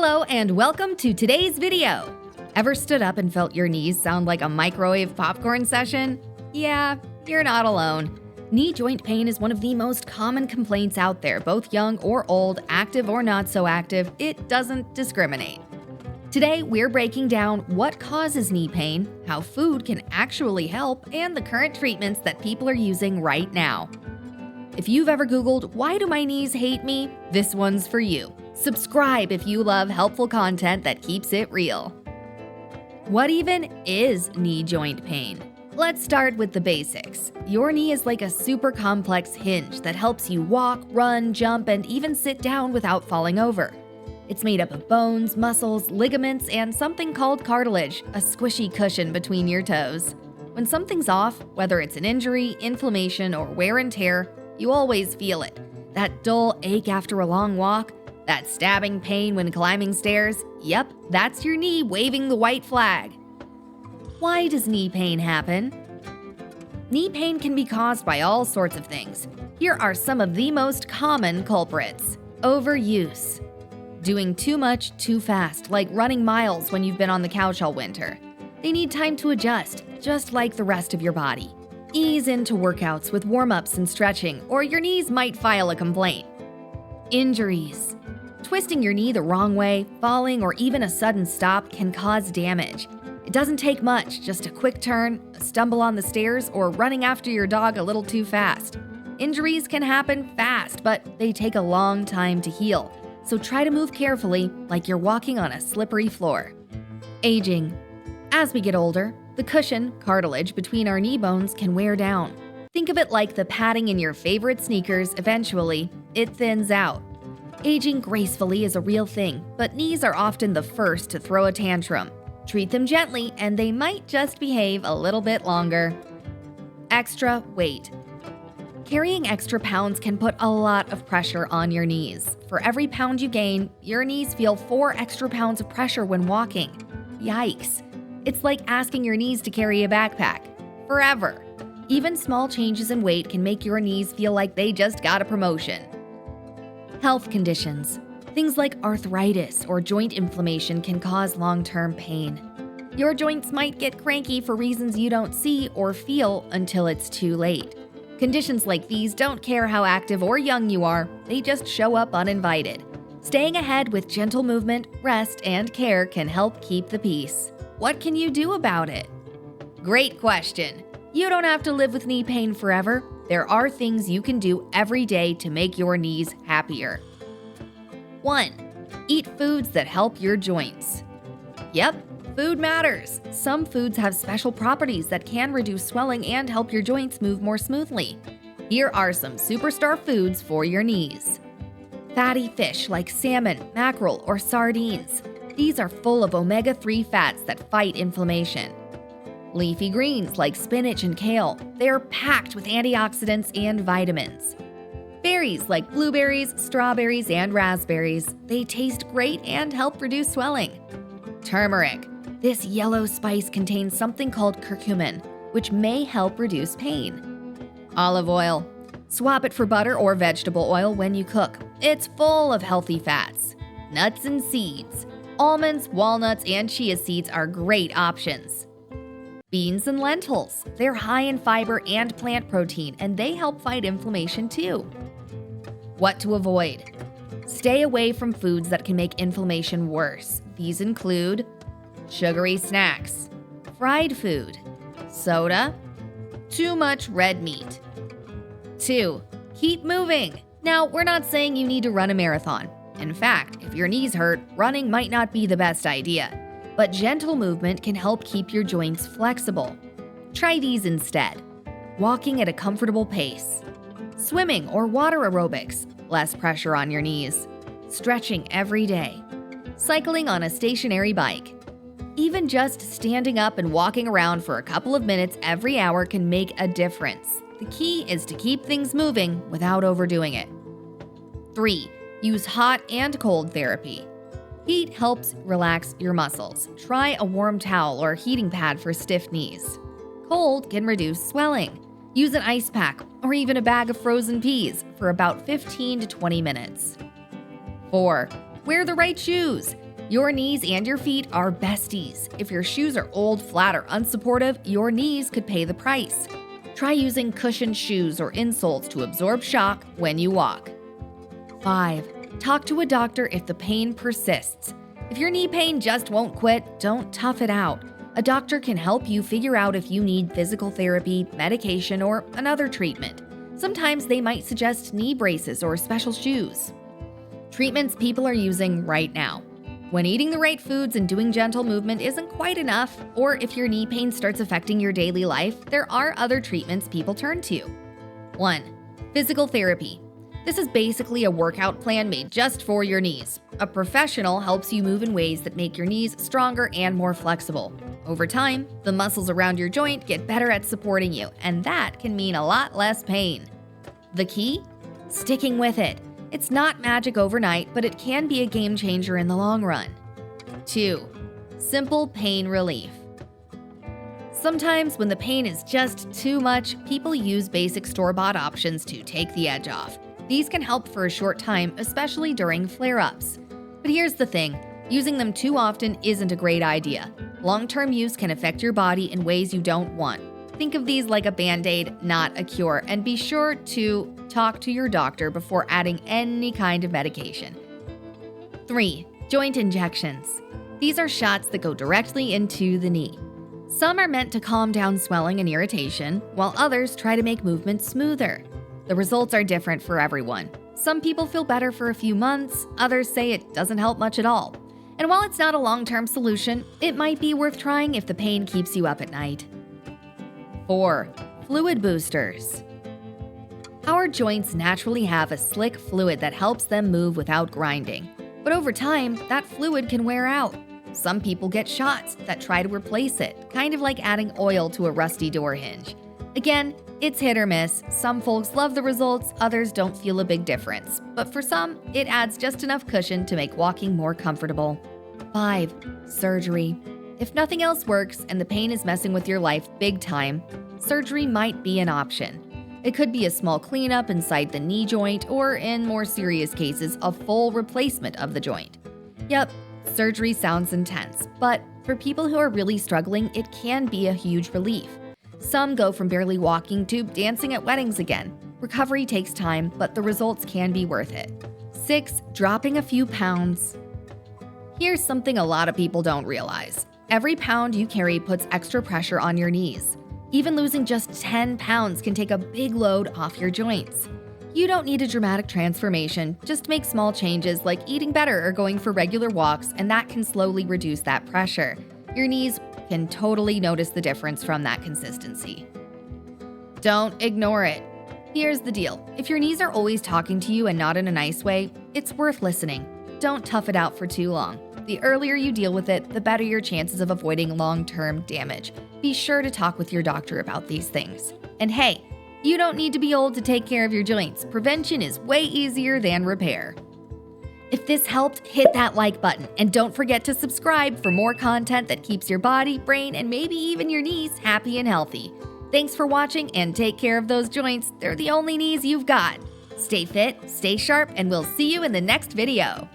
Hello and welcome to today's video. Ever stood up and felt your knees sound like a microwave popcorn session? Yeah, you're not alone. Knee joint pain is one of the most common complaints out there, both young or old, active or not so active. It doesn't discriminate. Today, we're breaking down what causes knee pain, how food can actually help, and the current treatments that people are using right now. If you've ever Googled, "Why do my knees hate me?" this one's for you. Subscribe if you love helpful content that keeps it real. What even is knee joint pain? Let's start with the basics. Your knee is like a super complex hinge that helps you walk, run, jump, and even sit down without falling over. It's made up of bones, muscles, ligaments, and something called cartilage, a squishy cushion between your toes. When something's off, whether it's an injury, inflammation, or wear and tear, you always feel it. That dull ache after a long walk, that stabbing pain when climbing stairs, yep, that's your knee waving the white flag. Why does knee pain happen? Knee pain can be caused by all sorts of things. Here are some of the most common culprits. Overuse. Doing too much too fast, like running miles when you've been on the couch all winter. They need time to adjust, just like the rest of your body. Ease into workouts with warm-ups and stretching, or your knees might file a complaint. Injuries. Twisting your knee the wrong way, falling, or even a sudden stop can cause damage. It doesn't take much, just a quick turn, a stumble on the stairs, or running after your dog a little too fast. Injuries can happen fast, but they take a long time to heal, so try to move carefully like you're walking on a slippery floor. Aging. As we get older, the cushion, cartilage between our knee bones can wear down. Think of it like the padding in your favorite sneakers. Eventually, it thins out. Aging gracefully is a real thing, but knees are often the first to throw a tantrum. Treat them gently, and they might just behave a little bit longer. Extra weight. Carrying extra pounds can put a lot of pressure on your knees. For every pound you gain, your knees feel 4 extra pounds of pressure when walking. Yikes. It's like asking your knees to carry a backpack. Forever. Even small changes in weight can make your knees feel like they just got a promotion. Health conditions. Things like arthritis or joint inflammation can cause long-term pain. Your joints might get cranky for reasons you don't see or feel until it's too late. Conditions like these don't care how active or young you are, they just show up uninvited. Staying ahead with gentle movement, rest, and care can help keep the peace. What can you do about it? Great question. You don't have to live with knee pain forever. There are things you can do every day to make your knees happier. 1. Eat foods that help your joints. Yep, food matters. Some foods have special properties that can reduce swelling and help your joints move more smoothly. Here are some superstar foods for your knees. Fatty fish like salmon, mackerel, or sardines. These are full of omega-3 fats that fight inflammation. Leafy greens like spinach and kale. They're packed with antioxidants and vitamins. Berries like blueberries, strawberries, and raspberries. They taste great and help reduce swelling. Turmeric. This yellow spice contains something called curcumin, which may help reduce pain. Olive oil. Swap it for butter or vegetable oil when you cook. It's full of healthy fats. Nuts and seeds. Almonds, walnuts, and chia seeds are great options. Beans and lentils. They're high in fiber and plant protein, and they help fight inflammation too. What to avoid? Stay away from foods that can make inflammation worse. These include sugary snacks, fried food, soda, too much red meat. 2. Keep moving. Now, we're not saying you need to run a marathon. In fact, if your knees hurt, running might not be the best idea. But gentle movement can help keep your joints flexible. Try these instead. Walking at a comfortable pace. Swimming or water aerobics, less pressure on your knees. Stretching every day. Cycling on a stationary bike. Even just standing up and walking around for a couple of minutes every hour can make a difference. The key is to keep things moving without overdoing it. 3. Use hot and cold therapy. Heat helps relax your muscles. Try a warm towel or heating pad for stiff knees. Cold can reduce swelling. Use an ice pack or even a bag of frozen peas for about 15 to 20 minutes. 4. Wear the right shoes. Your knees and your feet are besties. If your shoes are old, flat, or unsupportive, your knees could pay the price. Try using cushioned shoes or insoles to absorb shock when you walk. 5. Talk to a doctor if the pain persists. If your knee pain just won't quit, don't tough it out. A doctor can help you figure out if you need physical therapy, medication, or another treatment. Sometimes they might suggest knee braces or special shoes. Treatments people are using right now. When eating the right foods and doing gentle movement isn't quite enough, or if your knee pain starts affecting your daily life, there are other treatments people turn to. 1. Physical therapy. This is basically a workout plan made just for your knees. A professional helps you move in ways that make your knees stronger and more flexible. Over time, the muscles around your joint get better at supporting you, and that can mean a lot less pain. The key? Sticking with it. It's not magic overnight, but it can be a game changer in the long run. 2. Simple pain relief. Sometimes when the pain is just too much, people use basic store-bought options to take the edge off. These can help for a short time, especially during flare-ups. But here's the thing, using them too often isn't a great idea. Long-term use can affect your body in ways you don't want. Think of these like a Band-Aid, not a cure, and be sure to talk to your doctor before adding any kind of medication. 3. Joint injections. These are shots that go directly into the knee. Some are meant to calm down swelling and irritation, while others try to make movement smoother. The results are different for everyone. Some people feel better for a few months, others say it doesn't help much at all. And while it's not a long-term solution, it might be worth trying if the pain keeps you up at night. 4. Fluid boosters. Our joints naturally have a slick fluid that helps them move without grinding. But over time, that fluid can wear out. Some people get shots that try to replace it, kind of like adding oil to a rusty door hinge. Again, it's hit or miss. Some folks love the results, others don't feel a big difference. But for some, it adds just enough cushion to make walking more comfortable. 5. Surgery. If nothing else works and the pain is messing with your life big time, surgery might be an option. It could be a small cleanup inside the knee joint, or in more serious cases, a full replacement of the joint. Yep, surgery sounds intense, but for people who are really struggling, it can be a huge relief. Some go from barely walking to dancing at weddings again. Recovery takes time, but the results can be worth it. 6. Dropping a few pounds. Here's something a lot of people don't realize. Every pound you carry puts extra pressure on your knees. Even losing just 10 pounds can take a big load off your joints. You don't need a dramatic transformation, just make small changes like eating better or going for regular walks, and that can slowly reduce that pressure. Your knees can totally notice the difference from that consistency. Don't ignore it. Here's the deal. If your knees are always talking to you and not in a nice way, it's worth listening. Don't tough it out for too long. The earlier you deal with it, the better your chances of avoiding long-term damage. Be sure to talk with your doctor about these things. And hey, you don't need to be old to take care of your joints. Prevention is way easier than repair. If this helped, hit that like button, and don't forget to subscribe for more content that keeps your body, brain, and maybe even your knees happy and healthy. Thanks for watching, and take care of those joints. They're the only knees you've got. Stay fit, stay sharp, and we'll see you in the next video.